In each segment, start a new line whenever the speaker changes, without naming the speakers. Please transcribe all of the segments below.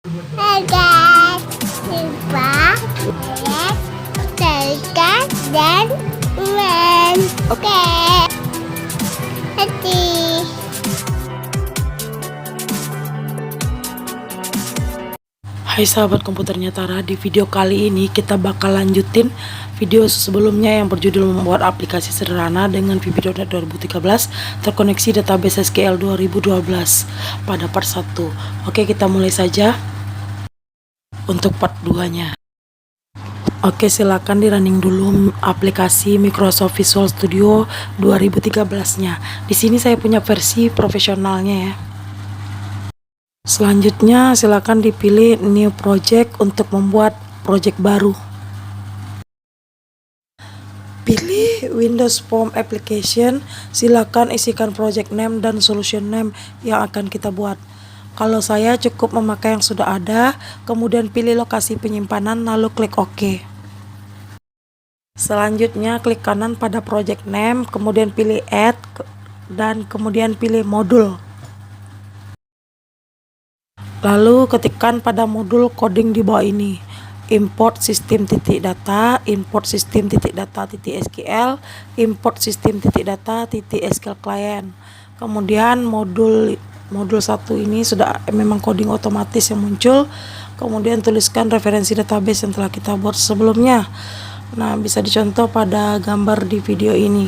Hai guys, Siva, Alex, Terika, dan Iman. Oke, hati.
Hai sahabat komputernya Tara, di video kali ini kita bakal lanjutin video sebelumnya yang berjudul membuat aplikasi sederhana dengan VB.NET 2013 terkoneksi database SQL 2012 pada part 1. Oke, kita mulai saja untuk part 2-nya. Oke, silakan di running dulu aplikasi Microsoft Visual Studio 2013-nya. Di sini saya punya versi profesionalnya ya. Selanjutnya silakan dipilih new project untuk membuat project baru. Pilih Windows Form Application, silakan isikan project name dan solution name yang akan kita buat. Kalau saya cukup memakai yang sudah ada, kemudian pilih lokasi penyimpanan lalu klik OK. Selanjutnya klik kanan pada project name, kemudian pilih add dan kemudian pilih modul. Lalu ketikkan pada modul coding di bawah ini, import system.data, import system.data.sql, import system.data.sql client. Kemudian modul 1 ini sudah memang coding otomatis yang muncul. Kemudian tuliskan referensi database yang telah kita buat sebelumnya. Nah, bisa dicontoh pada gambar di video ini.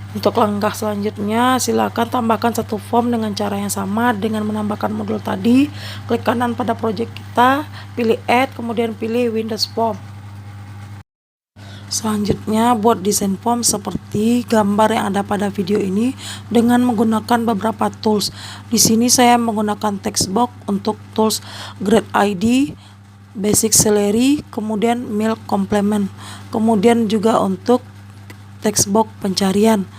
Untuk langkah selanjutnya, silakan tambahkan satu form dengan cara yang sama dengan menambahkan modul tadi. Klik kanan pada project kita, pilih add, kemudian pilih Windows Form. Selanjutnya, buat desain form seperti gambar yang ada pada video ini dengan menggunakan beberapa tools. Di sini saya menggunakan text box untuk tools Grade ID, Basic Salary, kemudian Milk Complement, kemudian juga untuk text box pencarian.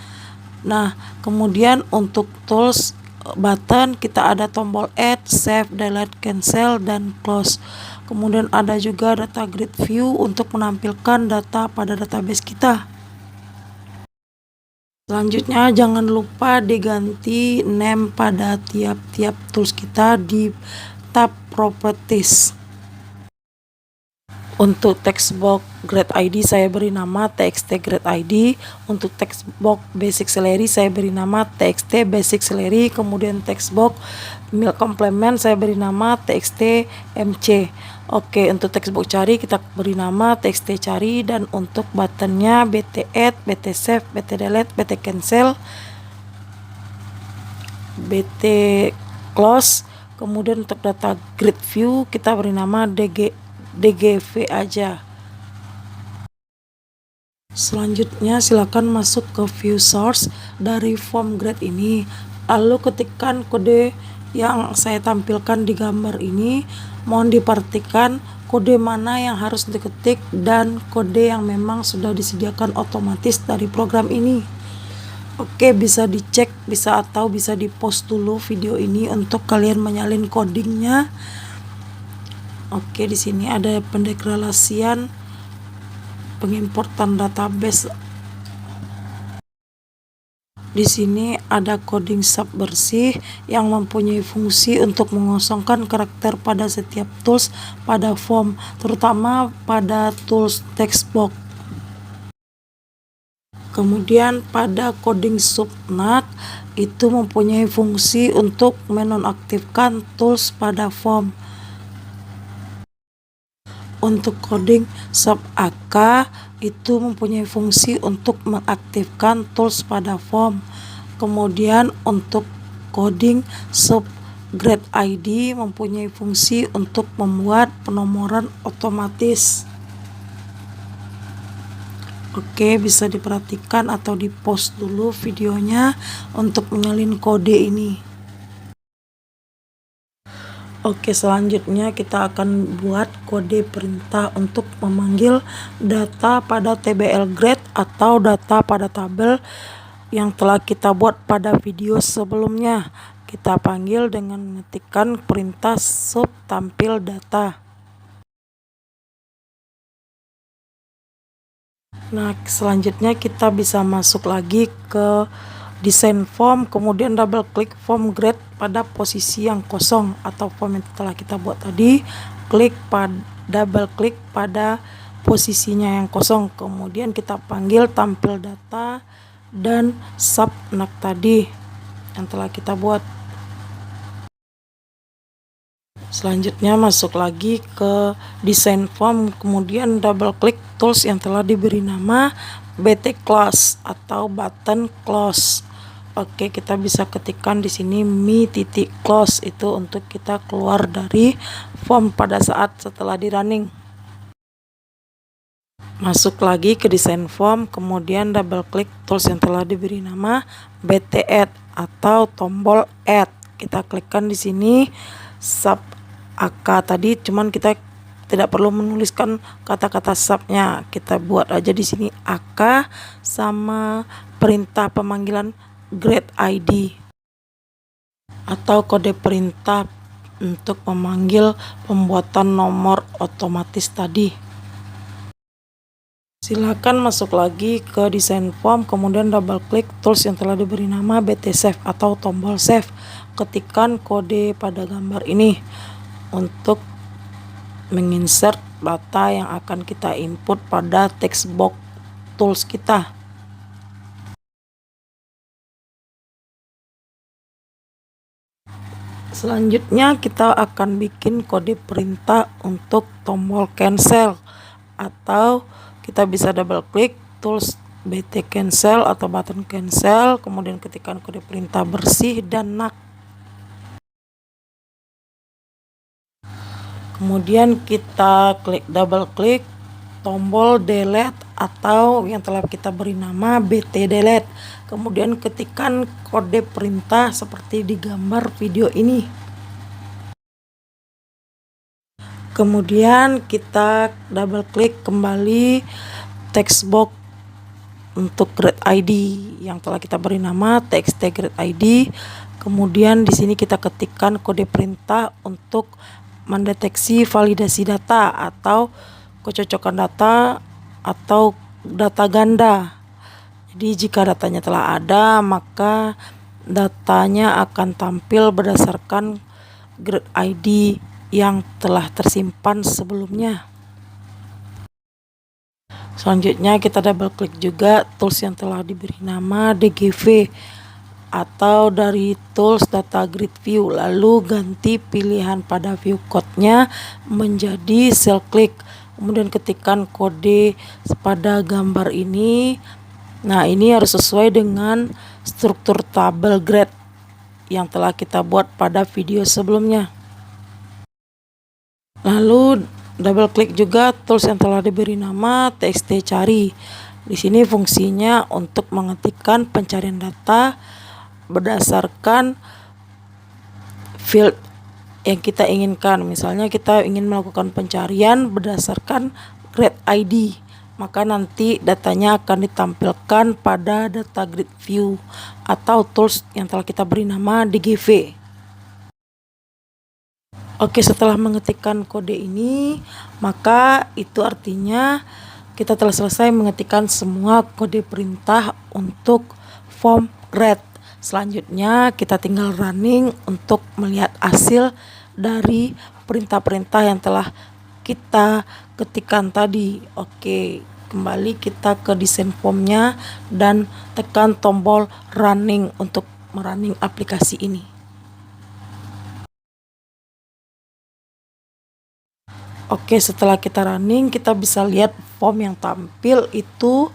Nah, kemudian untuk tools button kita ada tombol add, save, delete, cancel, dan close. Kemudian ada juga data grid view untuk menampilkan data pada database kita. Selanjutnya jangan lupa diganti name pada tiap-tiap tools kita di tab properties. Untuk text box grade ID saya beri nama txt grade ID. Untuk text box basic salary saya beri nama txt basic salary. Kemudian text box milk complement saya beri nama txt mc. Oke, untuk text box cari kita beri nama txt cari, dan untuk buttonnya bt add, bt save, bt delete, bt cancel, bt close. Kemudian untuk data grid view kita beri nama DGV aja. Selanjutnya silakan masuk ke view source dari form grade ini, lalu ketikkan kode yang saya tampilkan di gambar ini. Mohon diperhatikan kode mana yang harus diketik dan kode yang memang sudah disediakan otomatis dari program ini. Oke, bisa dicek, atau bisa di pause dulu video ini untuk kalian menyalin codingnya. Oke, di sini ada pendeklarasian pengimportan database. Di sini ada coding sub bersih yang mempunyai fungsi untuk mengosongkan karakter pada setiap tools pada form, terutama pada tools text box. Kemudian pada coding subnut itu mempunyai fungsi untuk menonaktifkan tools pada form. Untuk coding sub AK itu mempunyai fungsi untuk mengaktifkan tools pada form. Kemudian untuk coding sub grade ID mempunyai fungsi untuk membuat penomoran otomatis. Oke, bisa diperhatikan atau di pause dulu videonya untuk menyalin kode ini. Oke, selanjutnya kita akan buat kode perintah untuk memanggil data pada TBL grade atau data pada tabel yang telah kita buat pada video sebelumnya. Kita panggil dengan mengetikkan perintah sub tampil data. Nah, selanjutnya kita bisa masuk lagi ke desain form, kemudian double klik form grade pada posisi yang kosong atau form yang telah kita buat tadi, double klik pada posisinya yang kosong, kemudian kita panggil tampil data dan sub nak tadi yang telah kita buat. Selanjutnya masuk lagi ke desain form, kemudian double klik tools yang telah diberi nama BT Close atau button close. Oke, kita bisa ketikkan di sini mi.close itu untuk kita keluar dari form pada saat setelah di running. Masuk lagi ke desain form, kemudian double klik tools yang telah diberi nama BT Add atau tombol add. Kita klikkan di sini sub AK tadi, cuman kita tidak perlu menuliskan kata-kata subnya, kita buat aja di sini AK sama perintah pemanggilan grade ID atau kode perintah untuk memanggil pembuatan nomor otomatis tadi. Silakan masuk lagi ke desain form, kemudian double klik tools yang telah diberi nama BT Save atau tombol save. Ketikkan kode pada gambar ini untuk menginsert data yang akan kita input pada text box tools kita. Selanjutnya kita akan bikin kode perintah untuk tombol cancel, atau kita bisa double klik tools BT cancel atau button cancel, kemudian ketikkan kode perintah bersih dan nak. Kemudian kita double klik tombol delete atau yang telah kita beri nama BT delete. Kemudian ketikkan kode perintah seperti di gambar video ini. Kemudian kita double klik kembali text box untuk grade ID yang telah kita beri nama txt grade ID. Kemudian di sini kita ketikkan kode perintah untuk mendeteksi validasi data atau kecocokan data atau data ganda. Jadi jika datanya telah ada, maka datanya akan tampil berdasarkan grade ID yang telah tersimpan sebelumnya. Selanjutnya kita double klik juga tools yang telah diberi nama DGV atau dari tools data grid view, lalu ganti pilihan pada view code-nya menjadi cell click. Kemudian ketikkan kode pada gambar ini. Nah, ini harus sesuai dengan struktur tabel grade yang telah kita buat pada video sebelumnya. Lalu double klik juga tools yang telah diberi nama txt cari. Di sini fungsinya untuk mengetikkan pencarian data berdasarkan field yang kita inginkan. Misalnya kita ingin melakukan pencarian berdasarkan grade ID, maka nanti datanya akan ditampilkan pada data grid view atau tools yang telah kita beri nama DGV. Oke, setelah mengetikkan kode ini, maka itu artinya kita telah selesai mengetikkan semua kode perintah untuk form grade. Selanjutnya kita tinggal running untuk melihat hasil dari perintah-perintah yang telah kita ketikkan tadi. Oke, kembali kita ke desain formnya dan tekan tombol running untuk merunning aplikasi ini. Oke, setelah kita running, kita bisa lihat form yang tampil itu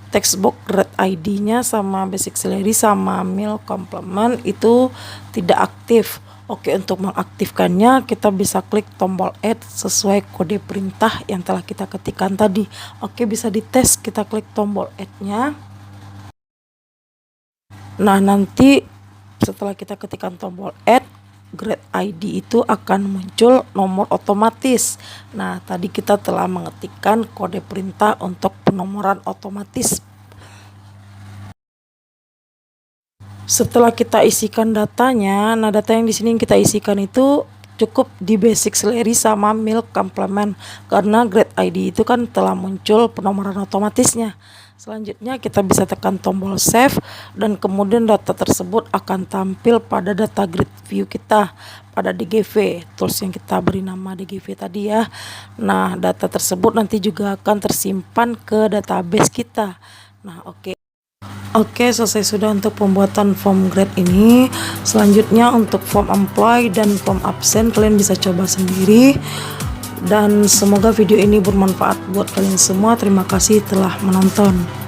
textbook grade ID-nya sama basic salary sama meal complement itu tidak aktif. Oke, untuk mengaktifkannya kita bisa klik tombol add sesuai kode perintah yang telah kita ketikkan tadi. Oke, bisa dites, kita klik tombol add-nya. Nah, nanti setelah kita ketikkan tombol add, grade ID itu akan muncul nomor otomatis. Nah, tadi kita telah mengetikkan kode perintah untuk penomoran otomatis. Setelah kita isikan datanya, nah data yang di sini kita isikan itu cukup di basic salary sama meal complement karena grade ID itu kan telah muncul penomoran otomatisnya. Selanjutnya kita bisa tekan tombol save dan kemudian data tersebut akan tampil pada data grid view kita pada DGV, tools yang kita beri nama DGV tadi ya. Nah, data tersebut nanti juga akan tersimpan ke database kita. Nah, oke, selesai sudah untuk pembuatan form grade ini. Selanjutnya untuk form employee dan form absen kalian bisa coba sendiri. Dan semoga video ini bermanfaat buat kalian semua. Terima kasih telah menonton.